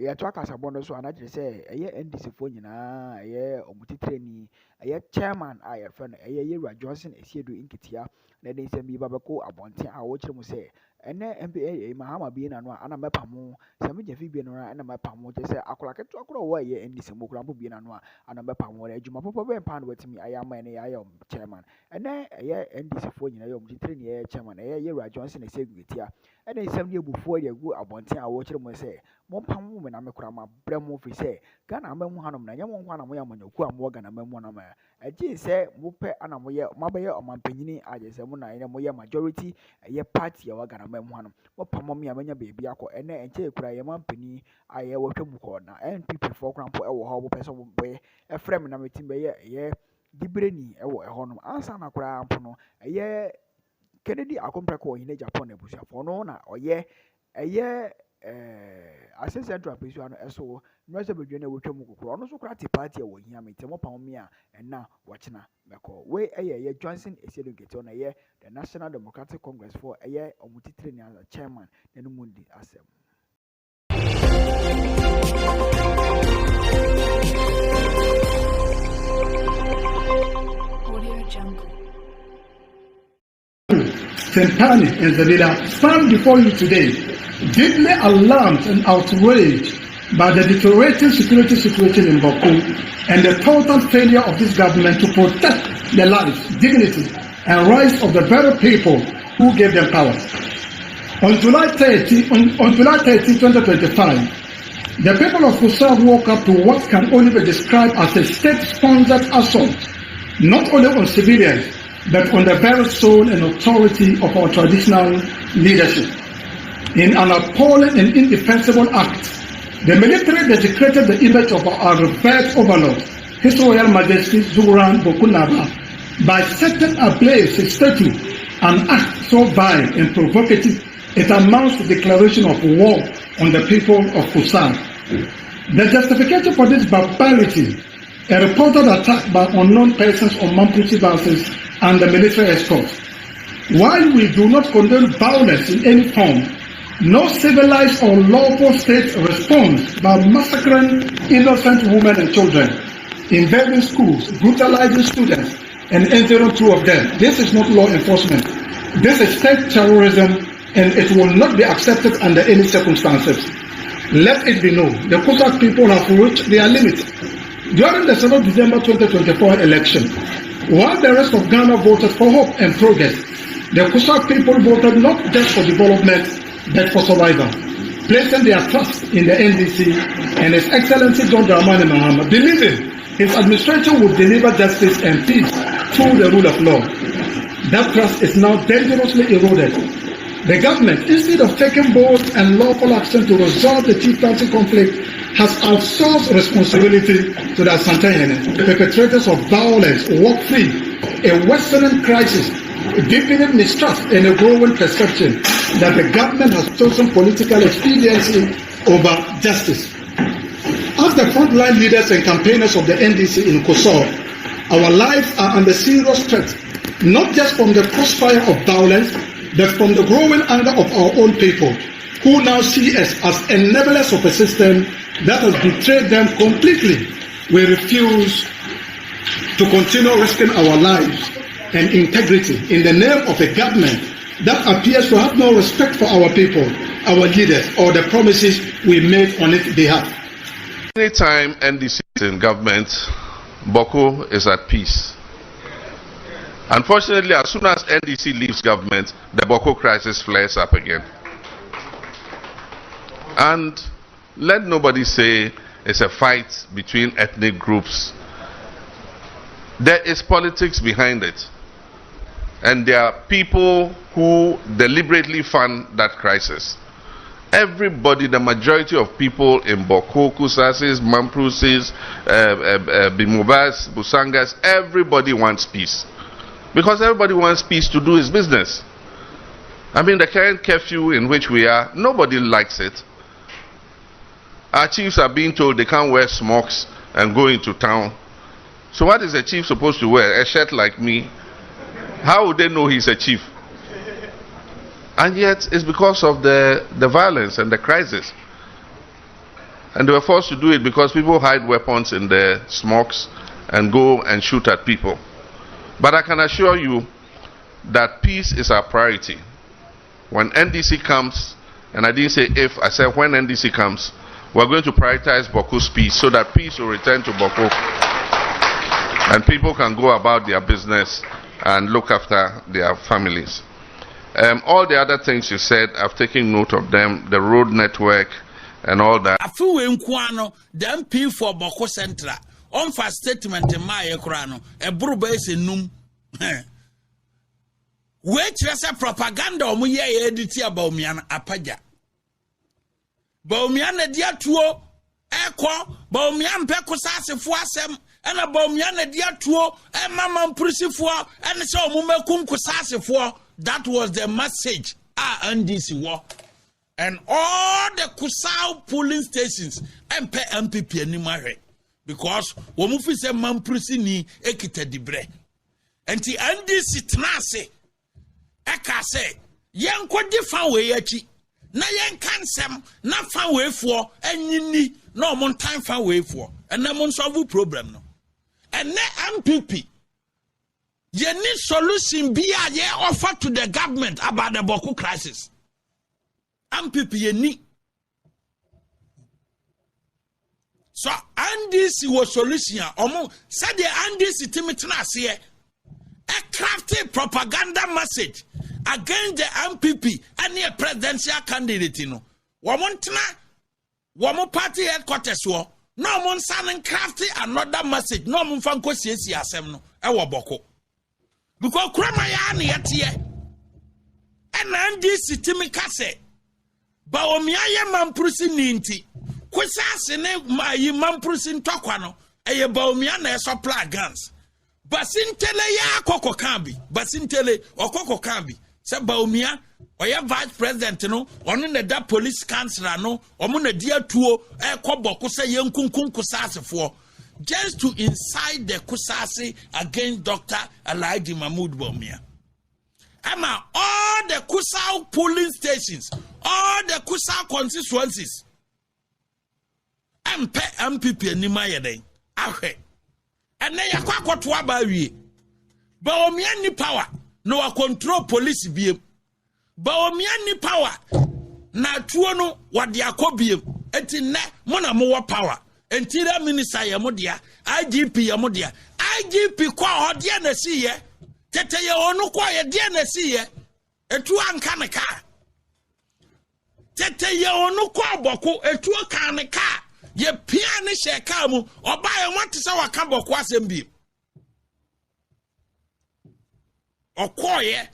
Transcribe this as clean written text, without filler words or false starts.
ya to akasa bondo so anagye say eye NDC fo nyina eye omutitreni eye chairman a ye friend eye Yewura Johnson Esiedu Inkitia na den sem bi babako abonten a wo kire mu say ene MPA Mahama bi na no ana mepamo se me jefi bi no ana mepamo je say akola keto akoro wo eye NDC mo kura bi na no ana mepamo na adwuma popo be mpa no watimi ayama ne ya chairman ene eye NDC fo nyina ye omutitreni eye chairman eye Yewura Johnson Esiedu Inkitia ene sem ne ebufuo ye gu abonten a wo kire mu say mompamu me na me kura ma bremo fi se Ghana amamu hanom na nyamo nkwa na mo ya manyaku amwo Ghana amamu na ma agye se mo pe ana mo ye mabaye omampanyini agye se mo na ene mo ye majority ye party ya wa Ghana amamu hanom mopamo me amanya beebi akọ ene enche kura ye mampani aye wotwamu ko na NPP for krampo ewo ha bo pese mo be efrem na metimbe ye dibreni ewo ehonom ansa na kura ampo no ye Kennedy akompreko hine Japan ebusuafo no na oye eye ase central pesu ano eso no se bedwe na wotwamu kokoro no so kura ti party wo hia me temo pam me a na wachina meko we ye Johnson Esiedu Inkitia na ye the National Democratic Congress for eye omutitre ni as chairman na no mundi asem Sentani and Zabila stand before you today, deeply alarmed and outraged by the deteriorating security situation in Baku and the total failure of this government to protect the lives, dignity, and rights of the very people who gave them power. On July 30, 2025, the people of Kusab woke up to what can only be described as a state-sponsored assault, not only on civilians, but on the very soul and authority of our traditional leadership. In an appalling and indefensible act, the military desecrated the image of our revered overlord, His Royal Majesty Zuran Bokunaba, by setting ablaze his statue, an act so vile and provocative it amounts to declaration of war on the people of Kusam. The justification for this barbarity, a reported attack by unknown persons on Mamputi bases and the military escorts. While we do not condone violence in any form, no civilized or lawful state responds by massacring innocent women and children, invading schools, brutalizing students, and injuring two of them. This is not law enforcement. This is state terrorism, and it will not be accepted under any circumstances. Let it be known, the Cossack people have reached their limit. During the 7th December 2024 election, while the rest of Ghana voted for hope and progress, the Cossack people voted not just for development, but for survival, placing their trust in the NDC and His Excellency John Dramani Mahama, believing his administration would deliver justice and peace through the rule of law. That trust is now dangerously eroded. The government, instead of taking bold and lawful action to resolve the chieftaincy conflict, has outsourced responsibility to the Asantehene. The perpetrators of violence walk free, a worsening crisis, deepening mistrust and a growing perception that the government has chosen political expediency over justice. As the frontline leaders and campaigners of the NDC in Kosovo, our lives are under serious threat, not just from the crossfire of violence, but from the growing anger of our own people, who now see us as enablers of a system that has betrayed them completely. We refuse to continue risking our lives and integrity in the name of a government that appears to have no respect for our people, our leaders, or the promises we made on its behalf. Anytime NDC is in government, Baku is at peace. Unfortunately, as soon as NDC leaves government, the Baku crisis flares up again. And let nobody say it's a fight between ethnic groups. There is politics behind it. And there are people who deliberately fund that crisis. Everybody, the majority of people in Baku, Kusasis, Mamprusis, Bimubas, Busangas, everybody wants peace. Because everybody wants peace to do his business. I mean, the current curfew in which we are, nobody likes it. Our chiefs are being told they can't wear smocks and go into town. So what is a chief supposed to wear? A shirt like me? How would they know he's a chief? And yet, it's because of the violence and the crisis. And they were forced to do it because people hide weapons in their smokes and go and shoot at people. But I can assure you that peace is our priority. When NDC comes, and I didn't say if, I said when NDC comes, we're going to prioritize Baku's peace so that peace will return to Baku and people can go about their business and look after their families. All the other things you said, I've taken note of them, the road network and all that. Afu enkwano the MP for Baku Central on for statement in my ekrano e buruba ese num we trese propaganda omu ye editi abawmian apaja bawmian na dia tuo ekọ bawmian pe kusasefo asem ena bawmian na dia tuo e mama mprisifo ene se omu mekum kusasefo. That was the message NDC war. And all the Kusao polling stations MP MPP anymore. Because womufi se mamprisi ni ekite dibre. And the NDC tnase eka se yen kwadi fan we yachi na yen kansem na fan we for enyini na omon time fan we for and na mon solve problem no. And ne MPP you need solution be a offer to the government about the Baku crisis. MPP you need. So NDC was solution. Said the NDC Timitna here a crafty propaganda message against the MPP and the presidential candidate. You know, Wamu party headquarters war. No one signing crafty another message. No one fanko CC asem no. Baku. Because Kramayani yet here and NDC Timika say, Baomiaya Mamprusi Ninti, Quisasine, my Mamprusin Tokwano, a Baomiana supply guns. Basintele ya Coco Cambi, Basintele or Coco Cambi, said Baomia, or your vice president, no, or in the police councillor, no, or Muna dear tuo, a Kobo say young Kunkun Kusasa for. Just to incite the Kusasi against Dr. Alhaji Mahmoud Bawumia. Ama all the Kusau polling stations, all the Kusau constituencies, MPP ni mayede, ahe. And then you kwa tuwa bawie. Bawumia ni power, no a control police biem. Bawumia ni power, na tuono wadiako biem. Eti ne mona mowa power. Interior Minister Yamudia, IGP Yamudia, IGP kwa hodie si ye, tete ye onu kwa ye die si ye, etu ankaneka. Tete ye onu kwa Baku, etu ankaneka, ye piani shekamu, oba ye wanti sa wakambo kwa sembi. Okoye,